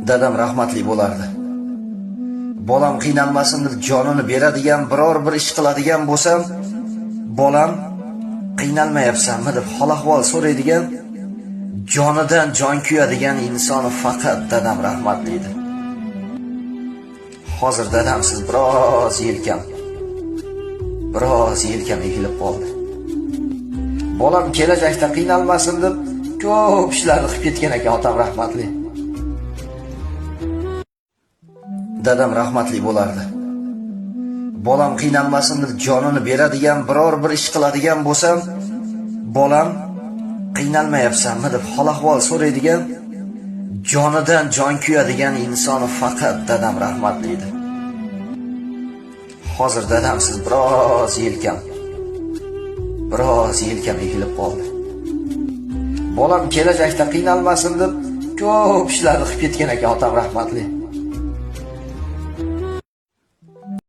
Dadam rahmatli bo'lardi. Bolam qiynalmasin deb jonini beradigan, biror bir ish qiladigan bo'lsam, bolam qiynalmayapsanmi deb hol-ahvol so'raydigan, jonidan jon kuyadigan insoni faqat dadam rahmatli edi. Hozir dadamsiz biroz yelkam egilib qoldi. Bolam kelajakda qiynalmasin deb ko'p ishlarni qilib ketgan ekan otam rahmatli. Dadam rahmatli bo'lardi. Bolam qiynalmasin deb jonini beradigan, biror bir ish qiladigan bo'lsam, bolam qiynalmayapsanmi deb hol-ahvol so'raydigan, jonidan jon kuyadigan insoni faqat dadam rahmatli edi. Hozir dadamsiz biroz yelkam egilib qoldi. Bolam kelajakda qiynalmasin deb ko'p ishlarni qilib ketgan ekan otam rahmatli.